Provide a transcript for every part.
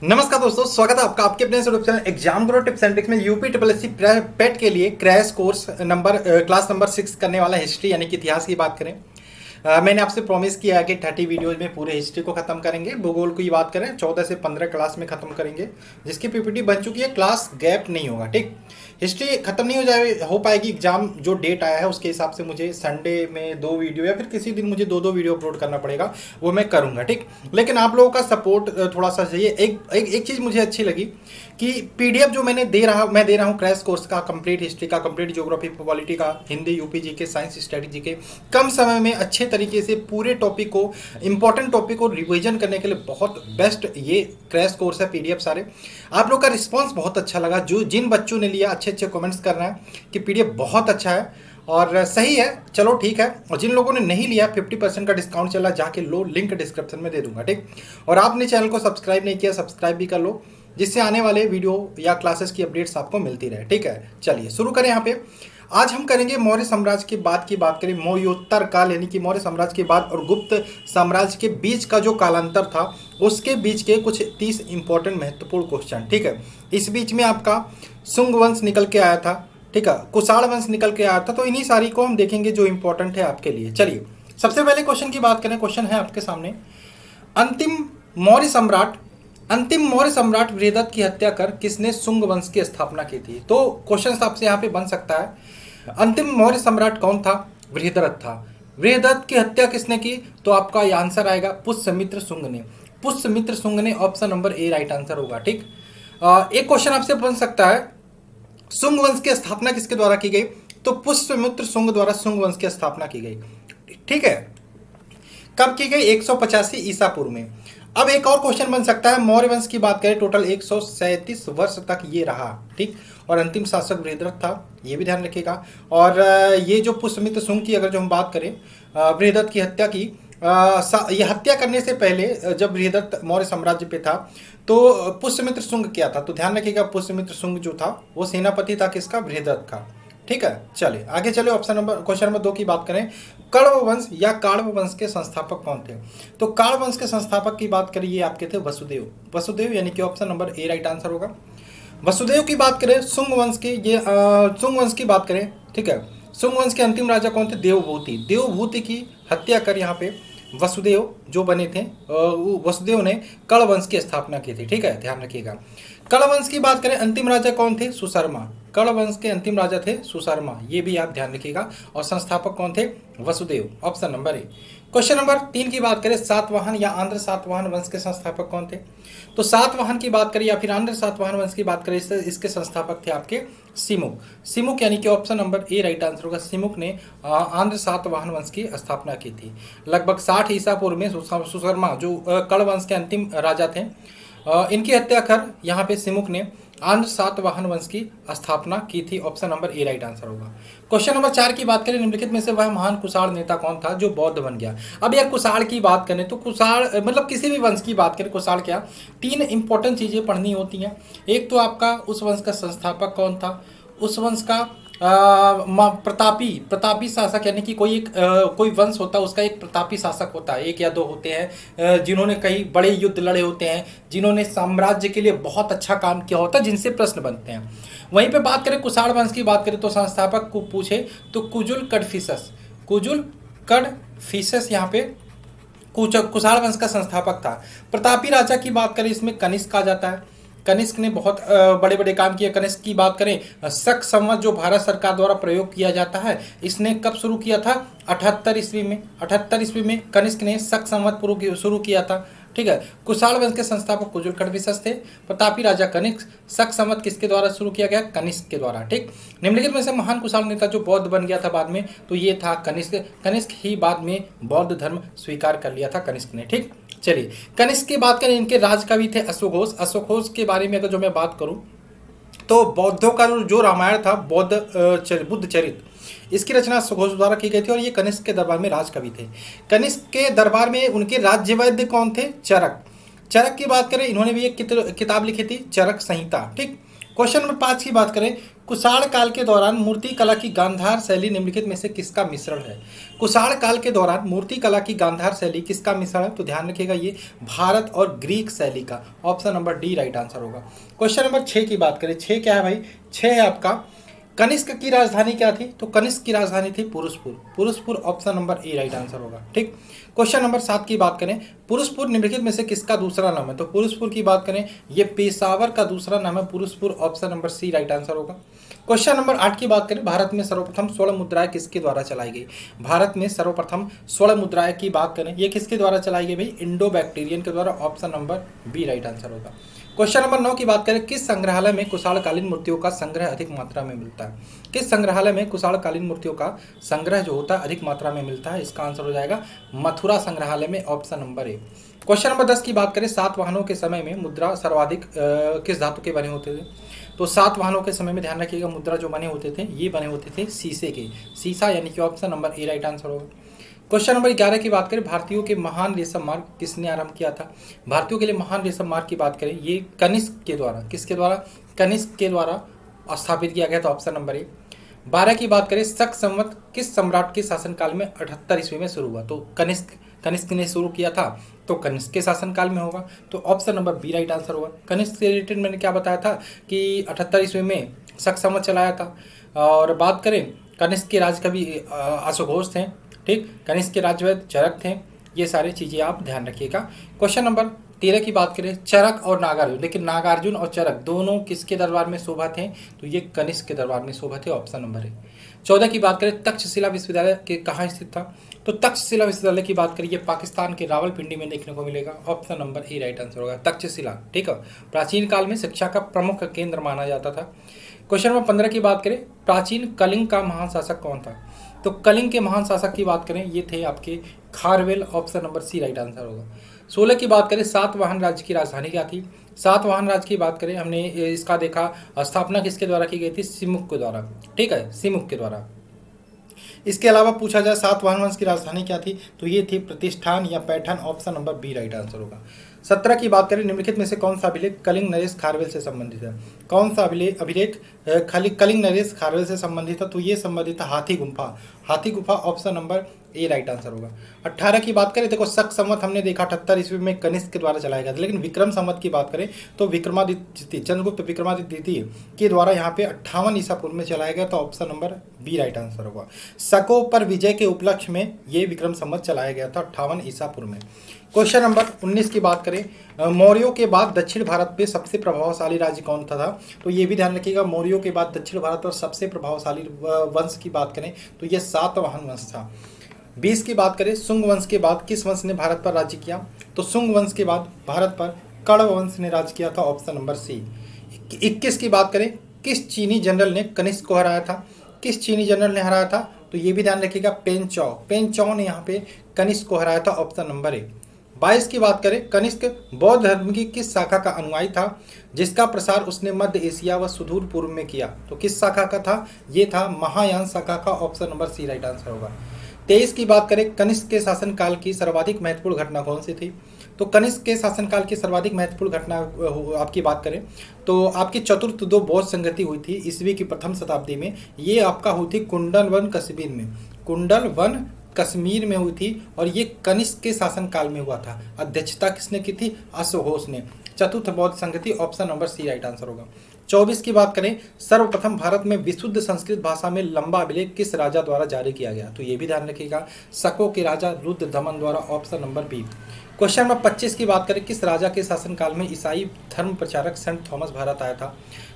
नमस्कार दोस्तों, स्वागत है आपका आपके अपने YouTube channel exam grow tips and tricks में। यूपी ट्रिपल एस सी पेट के लिए क्रैश कोर्स क्लास नंबर 6 करने वाला हिस्ट्री यानी कि इतिहास की बात करें। मैंने आपसे प्रॉमिस किया है कि 30 वीडियोज में पूरे हिस्ट्री को खत्म करेंगे। भूगोल की बात करें 14 से 15 क्लास में खत्म करेंगे, जिसकी पीपीटी बन चुकी है। क्लास गैप नहीं होगा, ठीक। हिस्ट्री खत्म नहीं हो पाएगी। एग्जाम जो डेट आया है उसके हिसाब से मुझे संडे में 2 वीडियो या फिर किसी दिन मुझे 2 वीडियो अपलोड करना पड़ेगा, वो मैं करूँगा, ठीक। लेकिन आप लोगों का सपोर्ट थोड़ा सा चाहिए। एक चीज़ मुझे अच्छी लगी कि पीडीएफ जो मैं दे रहा हूँ क्रैश कोर्स का, कंप्लीट हिस्ट्री का, कंप्लीट ज्योग्राफी, पॉलिटी का, हिंदी, यूपी जी के, साइंस स्टडी के, कम समय में अच्छे तरीके से पूरे टॉपिक को, इंपॉर्टेंट टॉपिक को रिवीजन करने के लिए बहुत बेस्ट ये क्रैश कोर्स है। पीडीएफ सारे आप लोग का रिस्पांस बहुत अच्छा लगा। जो जिन बच्चों ने लिया अच्छे अच्छे कमेंट्स कर रहे हैं कि पीडीएफ बहुत अच्छा है और सही है। चलो ठीक है। और जिन लोगों ने नहीं लिया 50% का डिस्काउंट चला, जाके लो, लिंक डिस्क्रिप्शन में दे दूंगा, ठीक। और आपने चैनल को सब्सक्राइब नहीं किया, सब्सक्राइब भी कर लो, जिससे आने वाले वीडियो या क्लासेस की अपडेट्स आपको मिलती रहे, ठीक है। चलिए शुरू करें। यहाँ पे आज हम करेंगे मौर्य साम्राज्य के बाद की बात करें। मौर्योत्तर काल यानी कि मौर्य साम्राज्य के बाद और गुप्त साम्राज्य के बीच का जो कालांतर था, उसके बीच के कुछ 30 इंपॉर्टेंट महत्वपूर्ण क्वेश्चन, ठीक है। इस बीच में आपका शुंग वंश निकल के आया था, ठीक है, कुषाण वंश निकल के आया था। तो इन्हीं सारी को हम देखेंगे जो इंपॉर्टेंट है आपके लिए। चलिए सबसे पहले क्वेश्चन की बात करें। क्वेश्चन है आपके सामने, अंतिम मौर्य सम्राट बृहदत्त की हत्या कर किसने शुंग वंश की स्थापना की थी। तो क्वेश्चन आपसे यहाँ पे बन सकता है, अंतिम मौर्य सम्राट कौन था? बृहदत्त था। बृहदत्त की हत्या किसने की? तो आपका आंसर आएगा पुष्यमित्र शुंग ने। पुष्यमित्र शुंग ने, option number A right answer होगा, ठीक। एक क्वेश्चन आपसे बन सकता है, शुंग वंश की स्थापना किसके द्वारा की गई? तो पुष्यमित्र शुंग द्वारा शुंग वंश की स्थापना की गई, ठीक है। कब की गई? 185 ईसा पूर्व में। अब एक और क्वेश्चन बन सकता है, मौर्य वंश की बात करें टोटल 137 वर्ष तक ये रहा, ठीक। और अंतिम शासक बृहदत्त था, ये भी ध्यान रखिएगा। और ये जो पुष्यमित्र शुंग की अगर जो हम बात करें, बृहदत्त की हत्या की, ये हत्या करने से पहले जब बृहदत्त मौर्य साम्राज्य पे था तो पुष्यमित्र शुंग क्या था? तो ध्यान रखिएगा, पुष्यमित्र शुंग जो था वो सेनापति था किसका? बृहदत्त का, ठीक है। चलिए आगे चले। क्वेश्चन नंबर 2 की बात करें, कण्व वंश या काण्व वंश के संस्थापक कौन थे? तो काण्व वंश के संस्थापक की बात करें, ये आपके थे वसुदेव यानी कि option number A right answer होगा। वसुदेव की बात करें, शुंग वंश की, ये शुंग वंश की बात करें, ठीक है। शुंग वंश के अंतिम राजा कौन थे? देवभूति की हत्या कर यहाँ पे वसुदेव जो बने थे, वसुदेव ने कण्व वंश की स्थापना की थी, ठीक है, ध्यान रखिएगा। कण्व वंश की बात करें, अंतिम राजा कौन थे? सुशर्मा। कण्व वंश के अंतिम राजा थे सुशर्मा, ये भी आप ध्यान रखिएगा। और संस्थापक कौन थे? वसुदेव, ऑप्शन नंबर ए। क्वेश्चन नंबर 3 की बात करें, सातवाहन या आंध्र सातवाहन वंश के संस्थापक कौन थे? तो सातवाहन की बात करें या फिर आंध्र सातवाहन वंश की बात करें, इसके संस्थापक थे आपके सिमुक यानी कि option number A right answer होगा। सिमुक ने आंध्र सातवाहन वंश की स्थापना की थी। लगभग 60 ईसा पूर्व में सुशर्मा जो कण्व वंश के अंतिम राजा थे, इनकी हत्या कर यहाँ पे सिमुक ने आंध्र सातवाहन वंश की स्थापना की थी। Option number A right answer होगा। क्वेश्चन नंबर 4 की बात करें, निम्नलिखित में से वह महान कुषाण नेता कौन था जो बौद्ध बन गया? अब यार कुषाण की बात करें तो कुषाण मतलब किसी भी वंश की बात करें, कुषाण क्या, 3 इंपॉर्टेंट चीजें पढ़नी होती हैं। एक तो आपका उस वंश का संस्थापक कौन था, उस वंश का प्रतापी शासक यानी कि कोई वंश होता है उसका एक प्रतापी शासक होता है, 1 या 2 होते हैं जिन्होंने कई बड़े युद्ध लड़े होते हैं, जिन्होंने साम्राज्य के लिए बहुत अच्छा काम किया होता है, जिनसे प्रश्न बनते हैं। वहीं पे बात करें कुषाण वंश की बात करें तो संस्थापक को पूछे तो कुजुल कडफिसस यहाँ पे कुषाण वंश का संस्थापक था। प्रतापी राजा की बात करें, इसमें कनिष्क आ जाता है। कनिष्क ने बहुत बड़े बड़े काम किए। कनिष्क की बात करें, शक संवत जो भारत सरकार द्वारा प्रयोग किया जाता है, इसने कब शुरू किया था? 78 ईस्वी में। 78 ईस्वी में कनिष्क ने शक संवत शुरू किया था, ठीक है। कुषाण वंश के संस्थापक कुजुल कडफिसस थे। प्रतापी राजा कनिष्क। शक संवत किसके द्वारा शुरू किया गया? कनिष्क के द्वारा, ठीक। निम्नलिखित में से महान कुषाण नेता जो बौद्ध बन गया था बाद में, तो ये था कनिष्क। कनिष्क ही बाद में बौद्ध धर्म स्वीकार कर लिया था कनिष्क ने, ठीक। चलिए कनिष्क की बात करें, इनके राजकवि थे अशोकघोष। अशोकघोष के बारे में अगर जो मैं बात करूं तो बौद्धों का जो रामायण था, बुद्ध चरित, इसकी रचना अशोकघोष द्वारा की गई थी और ये कनिष्क के दरबार में राजकवि थे। कनिष्क के दरबार में उनके राज्य वैद्य कौन थे? चरक की बात करें, इन्होंने भी एक किताब लिखी थी, चरक संहिता, ठीक। क्वेश्चन नंबर 5 की बात करें, कुषाण काल के दौरान मूर्ति कला की गांधार शैली निम्नलिखित में से किसका मिश्रण है? कुषाण काल के दौरान मूर्ति कला की गांधार शैली किसका मिश्रण है? तो ध्यान रखिएगा ये भारत और ग्रीक शैली का। Option number D right answer होगा। क्वेश्चन नंबर 6 की बात करें, 6 क्या है भाई? 6 है आपका कनिष्क की राजधानी क्या थी? तो कनिष्क की राजधानी थी Purushpur. Purushpur option number A right answer होगा। ठीक। क्वेश्चन नंबर 7 की बात करें, पुरुषपुर निम्नलिखित में से किसका दूसरा नाम है? तो पुरुषपुर की बात करें, ये पेशावर का दूसरा नाम है Purushpur. Option number C right answer होगा। क्वेश्चन नंबर 8 की बात करें, भारत में सर्वप्रथम स्वर्ण मुद्राएं किसके द्वारा चलाई गई? भारत में सर्वप्रथम स्वर्ण मुद्राएं की बात करें, ये किसके द्वारा चलाई गई भाई? इंडो बैक्टीरियन के द्वारा। Option number B right answer होगा। क्वेश्चन नंबर 9 की बात करें, किस संग्रहालय में कुषाणकालीन मूर्तियों का संग्रह अधिक मात्रा में मिलता है? किस संग्रहालय में कुषाणकालीन मूर्तियों का संग्रह जो होता है अधिक मात्रा में मिलता है? इसका आंसर हो जाएगा मथुरा संग्रहालय में। ऑप्शन नंबर ए। क्वेश्चन नंबर 10 की बात करें, सातवाहनों के समय में मुद्रा सर्वाधिक किस धातु के बने होते थे? तो सातवाहनों के समय में ध्यान रखिएगा, मुद्रा जो बने होते थे ये बने होते थे शीशे के। शीशा यानी कि option number A right answer होगा। क्वेश्चन नंबर 11 की बात करें, भारतीयों के महान रेशम मार्ग किसने आरंभ किया था? भारतीयों के लिए महान रेशम मार्ग की बात करें, ये कनिष्क के द्वारा, किसके द्वारा? कनिष्क के द्वारा स्थापित किया गया था। ऑप्शन नंबर ए। 12 की बात करें, शक संवत किस सम्राट के शासनकाल में 78 ईस्वी में शुरू हुआ? तो कनिष्क ने शुरू किया था, तो कनिष्क के शासनकाल में होगा। तो option number B right answer होगा। कनिष्क से रिलेटेड मैंने क्या बताया था कि 78 ईस्वी में शक संवत चलाया था। और बात करें कनिष्क के राज कवि अश्वघोष थे। ठीक, कनिष्क के राज्यवैद चरक थे। ये सारी चीज़ें आप ध्यान रखिएगा। क्वेश्चन नंबर 13 की बात करें, चरक और नागार्जुन, लेकिन नागार्जुन और चरक दोनों किसके दरबार में शोभा थे? तो ये कनिष्क के दरबार में शोभा थे। ऑप्शन नंबर है। 14 की बात करें, तक्षशिला विश्वविद्यालय के कहाँ स्थित था? तो तक्षशिला विश्वविद्यालय की बात करें, ये पाकिस्तान के रावलपिंडी में देखने को मिलेगा। Option number A right answer होगा, तक्षशिला। ठीक है, प्राचीन काल में शिक्षा का प्रमुख केंद्र माना जाता था। क्वेश्चन नंबर 15 की बात करें, प्राचीन कलिंग का महान शासक कौन था? तो कलिंग के महान शासक की बात करें, ये थे आपके Kharavela. Option number C right answer होगा। 16 की बात करें, सातवाहन राज्य की राजधानी क्या थी? सातवाहन राज्य की बात करें, हमने इसका देखा स्थापना किसके द्वारा की गई थी? सिमुक के द्वारा। ठीक है, सिमुक के द्वारा। इसके अलावा पूछा जाए सातवाहन वंश की राजधानी क्या थी? तो ये थी प्रतिष्ठान या Paithan. Option number B right answer होगा। 17 की बात करें, निम्नलिखित में से कौन सा अभिलेख कलिंग नरेश खारवेल से संबंधित है? कौन सा अभिलेख कलिंग नरेश खारवेल से संबंधित है? तो ये संबंधित है हाथी गुम्फा। हाथी गुफा option number A right answer होगा। 18 की बात करें, देखो शक संवत हमने देखा 78 ईस्वी में कनिष्क के द्वारा चलाया गया था, लेकिन विक्रम संवत की बात करें तो विक्रमादित्य चंद्रगुप्त विक्रमादित्य द्वितीय के द्वारा यहाँ पे 58 ईसा पूर्व में चलाया गया। तो option number B right answer होगा। शकों पर विजय के उपलक्ष्य में ये विक्रम संवत चलाया गया था 58 ईसा पूर्व में। क्वेश्चन नंबर 19 की बात करें, मौर्यों के बाद दक्षिण भारत पे सबसे प्रभावशाली राज्य कौन था? तो ये भी ध्यान रखिएगा, मौर्यों के बाद दक्षिण भारत पर सबसे प्रभावशाली वंश की बात करें तो ये सातवाहन वंश था। 20 की बात करें, शुंग वंश के बाद किस वंश ने भारत पर राज्य किया? तो शुंग वंश के बाद भारत पर कण्व वंश ने राज्य किया था। ऑप्शन नंबर सी। 21 की बात करें, किस चीनी जनरल ने कनिष्क को हराया था? किस चीनी जनरल ने हराया था? तो ये भी ध्यान रखिएगा, पेन चाओ ने यहाँ पे कनिष्क को हराया था। ऑप्शन नंबर ए। 22 की बात करें, कनिष्क बौद्ध धर्म की किस शाखा का अनुयायी था जिसका प्रसार उसने मध्य एशिया व सुदूर पूर्व में किया? तो किस शाखा का था? ये था महायान शाखा का। Option number C right answer होगा। 23 की बात करें, कनिष्क के शासनकाल की सर्वाधिक महत्वपूर्ण घटना कौन सी थी? तो कनिष्क के शासनकाल की सर्वाधिक महत्वपूर्ण घटना आपकी बात करें तो आपकी चतुर्थ दो बौद्ध संगति हुई थी ईस्वी की प्रथम शताब्दी में। ये आपका हुई थी कुंडलवन कश्मीर में। कुंडलवन कश्मीर में हुई थी और ये कनिष्क के शासनकाल में हुआ था। अध्यक्षता किसने की थी? अश्वघोष ने। चतुर्थ बौद्ध संगति। Option number C right answer होगा। 24 की बात करें, सर्वप्रथम भारत में विशुद्ध संस्कृत भाषा में लंबा अभिलेख किस राजा द्वारा जारी किया गया? तो ये भी ध्यान रखिएगा, शकों के राजा रुद्रदमन द्वारा। Option number B. Question number 25 की बात करें, किस राजा के शासनकाल में ईसाई धर्म प्रचारक सेंट थॉमस भारत आया था?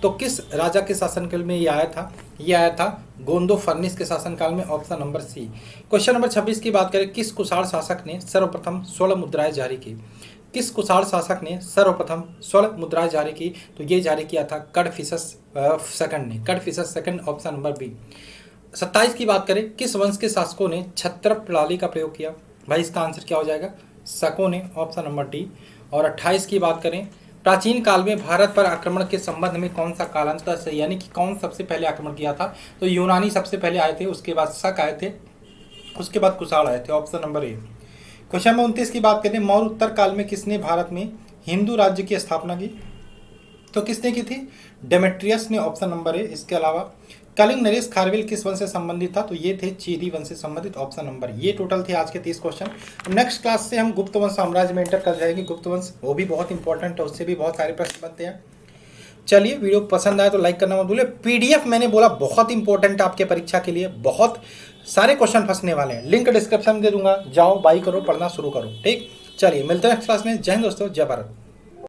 तो किस राजा के शासनकाल में ये आया था? ये आया था गोंदो फर्निस के शासनकाल में। Option number C. Question number 26 की बात करें, किस कुषाण शासक ने सर्वप्रथम 16 मुद्राएं जारी की? किस कुषाण शासक ने सर्वप्रथम 16 मुद्राएं जारी की? तो ये जारी किया था कडफिसस सेकंड ने। Kadphises second. Option number B. 27 की बात करें, किस वंश के शासकों ने छत्र प्रणाली का प्रयोग किया? भाई इसका आंसर क्या हो जाएगा? शकों ने। Option number D. और 28 की बात करें, प्राचीन काल में भारत पर आक्रमण के संबंध में कौन सा कालांतर से, यानी कि कौन सबसे पहले आक्रमण किया था? तो यूनानी सबसे पहले आए थे, उसके बाद शक आए थे, उसके बाद कुषाण आए थे। ऑप्शन नंबर ए। क्वेश्चन नंबर 29 की बात करें, मौर्य उत्तर काल में किसने भारत में हिंदू राज्य की स्थापना की? तो किसने की थी? डेमेट्रियस ने, ऑप्शन नंबर ए। इसके अलावा कलिंग नरेश खारवेल किस वंश से संबंधित था? तो ये थे चीरी वंश से संबंधित, ऑप्शन नंबर। ये टोटल थे आज के 30 क्वेश्चन। नेक्स्ट क्लास से हम गुप्त वंश साम्राज्य में एंटर कर जाएंगे। गुप्त वंश वो भी बहुत इंपॉर्टेंट है, उससे भी बहुत सारे प्रश्न बनते हैं। चलिए, वीडियो पसंद आए तो लाइक करना मत भूलिए। पीडीएफ मैंने बोला बहुत इंपॉर्टेंट है आपके परीक्षा के लिए, बहुत सारे क्वेश्चन फंसने वाले हैं। लिंक डिस्क्रिप्शन में दे दूंगा, जाओ बाई करो, पढ़ना शुरू करो। ठीक, चलिए मिलते हैं नेक्स्ट क्लास में। जय हिंद दोस्तों, जय भारत।